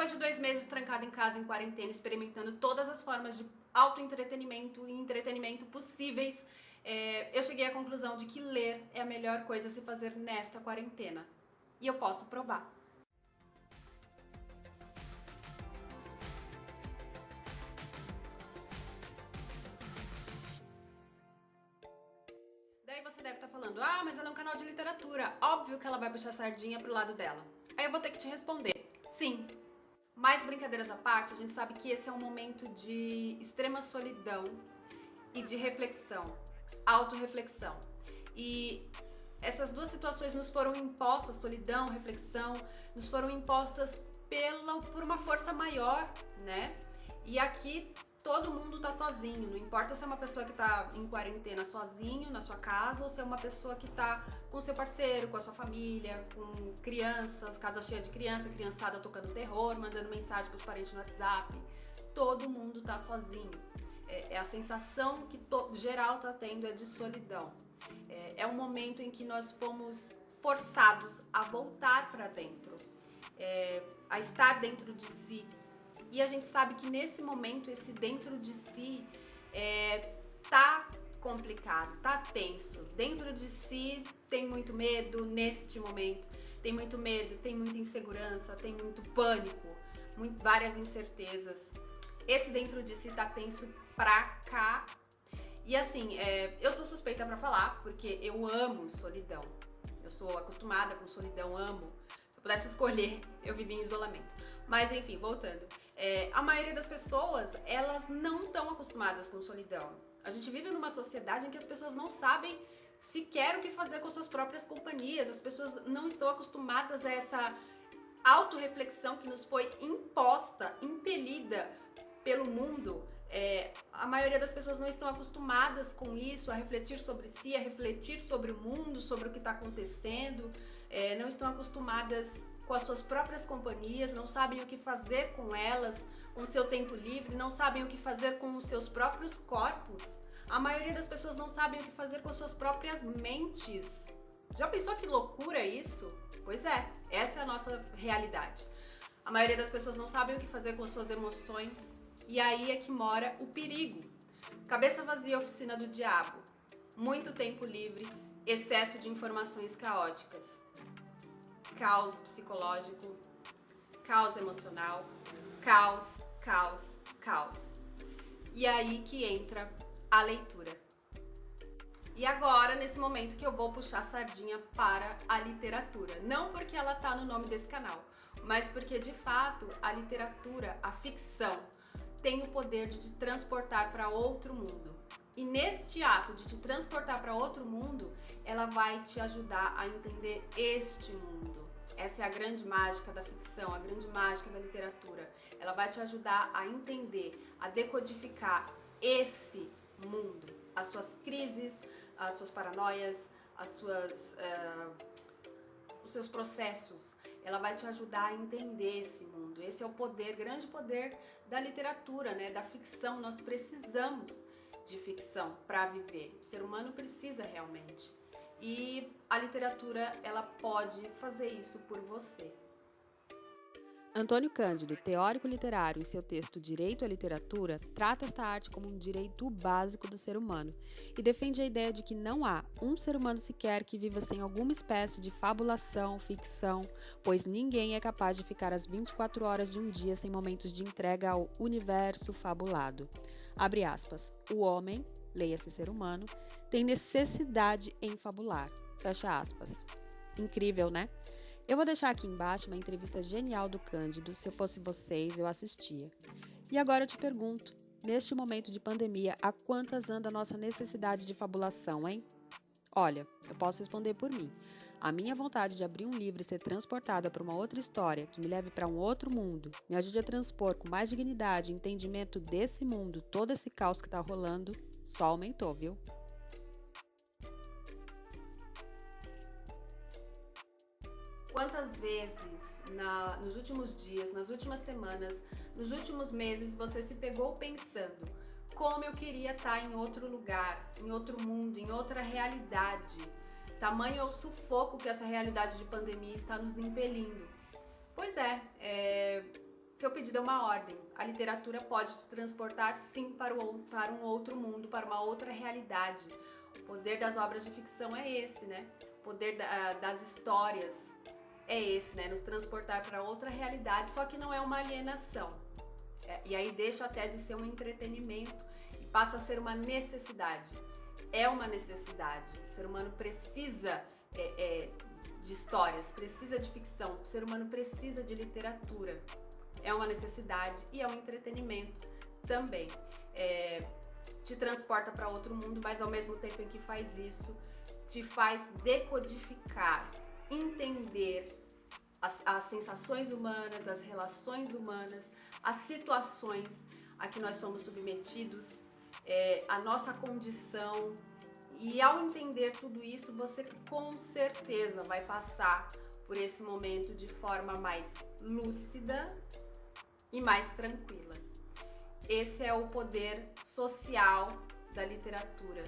Depois de 2 meses trancada em casa, em quarentena, experimentando todas as formas de autoentretenimento e entretenimento possíveis, eu cheguei à conclusão de que ler é a melhor coisa a se fazer nesta quarentena. E eu posso provar. Daí você deve estar falando, mas ela é um canal de literatura, óbvio que ela vai puxar a sardinha pro lado dela. Aí eu vou ter que te responder, sim. Mas brincadeiras à parte, a gente sabe que esse é um momento de extrema solidão e de reflexão, autorreflexão. E essas duas situações nos foram impostas, solidão, reflexão, nos foram impostas por uma força maior, né? E aqui todo mundo tá sozinho, não importa se é uma pessoa que tá em quarentena sozinho na sua casa ou se é uma pessoa que tá com seu parceiro, com a sua família, com crianças, casa cheia de criança, criançada tocando terror, mandando mensagem pros parentes no WhatsApp. Todo mundo tá sozinho. A sensação que geral tá tendo é de solidão. É um momento em que nós fomos forçados a voltar para dentro, a estar dentro de si. E a gente sabe que nesse momento, esse dentro de si tá complicado, tá tenso. Dentro de si tem muito medo neste momento, tem muito medo, tem muita insegurança, tem muito pânico, várias incertezas. Esse dentro de si tá tenso pra cá. E assim, eu sou suspeita pra falar, porque eu amo solidão. Eu sou acostumada com solidão, amo. Se eu pudesse escolher, eu vivi em isolamento. Mas enfim, voltando. A maioria das pessoas, elas não estão acostumadas com solidão. A gente vive numa sociedade em que as pessoas não sabem sequer o que fazer com suas próprias companhias. As pessoas não estão acostumadas a essa autorreflexão que nos foi imposta, impelida pelo mundo. A maioria das pessoas não estão acostumadas com isso, a refletir sobre si, a refletir sobre o mundo, sobre o que está acontecendo, não estão acostumadas com as suas próprias companhias, não sabem o que fazer com elas, com o seu tempo livre, não sabem o que fazer com os seus próprios corpos. A maioria das pessoas não sabem o que fazer com as suas próprias mentes. Já pensou que loucura isso? Pois é, essa é a nossa realidade. A maioria das pessoas não sabem o que fazer com as suas emoções. E aí é que mora o perigo. Cabeça vazia, oficina do diabo. Muito tempo livre, excesso de informações caóticas. Caos psicológico, caos emocional, caos, caos, caos. E aí que entra a leitura. E agora, nesse momento que eu vou puxar a sardinha para a literatura. Não porque ela tá no nome desse canal, mas porque de fato a literatura, a ficção, tem o poder de te transportar para outro mundo. E neste ato de te transportar para outro mundo, ela vai te ajudar a entender este mundo. Essa é a grande mágica da ficção, a grande mágica da literatura. Ela vai te ajudar a entender, a decodificar esse mundo, as suas crises, as suas paranoias, os seus processos. Ela vai te ajudar a entender esse mundo. Esse é o poder, grande poder da literatura, né? Da ficção. Nós precisamos de ficção para viver. O ser humano precisa realmente. E a literatura, ela pode fazer isso por você. Antônio Cândido, teórico literário, em seu texto Direito à Literatura, trata esta arte como um direito básico do ser humano e defende a ideia de que não há um ser humano sequer que viva sem alguma espécie de fabulação, ficção, pois ninguém é capaz de ficar as 24 horas de um dia sem momentos de entrega ao universo fabulado. Abre aspas. O homem, leia-se ser humano, tem necessidade em fabular. Fecha aspas. Incrível, né? Eu vou deixar aqui embaixo uma entrevista genial do Cândido. Se eu fosse vocês, eu assistia. E agora eu te pergunto, neste momento de pandemia, a quantas anda a nossa necessidade de fabulação, hein? Olha, eu posso responder por mim. A minha vontade de abrir um livro e ser transportada para uma outra história, que me leve para um outro mundo, me ajude a transpor com mais dignidade e entendimento desse mundo, todo esse caos que está rolando, só aumentou, viu? Quantas vezes nos últimos dias, nas últimas semanas, nos últimos meses você se pegou pensando como eu queria estar em outro lugar, em outro mundo, em outra realidade? Tamanho é o sufoco que essa realidade de pandemia está nos impelindo. Pois Seu pedido é uma ordem. A literatura pode te transportar, sim, para um outro mundo, para uma outra realidade. O poder das obras de ficção é esse, né? O poder das histórias é esse, né? Nos transportar para outra realidade, só que não é uma alienação. E aí deixa até de ser um entretenimento e passa a ser uma necessidade. É uma necessidade. O ser humano precisa de histórias, precisa de ficção. O ser humano precisa de literatura. É uma necessidade e é um entretenimento também. Te transporta para outro mundo, mas ao mesmo tempo em que faz isso, te faz decodificar, entender as sensações humanas, as relações humanas, as situações a que nós somos submetidos, a nossa condição. E ao entender tudo isso, você com certeza vai passar por esse momento de forma mais lúcida e mais tranquila. Esse é o poder social da literatura.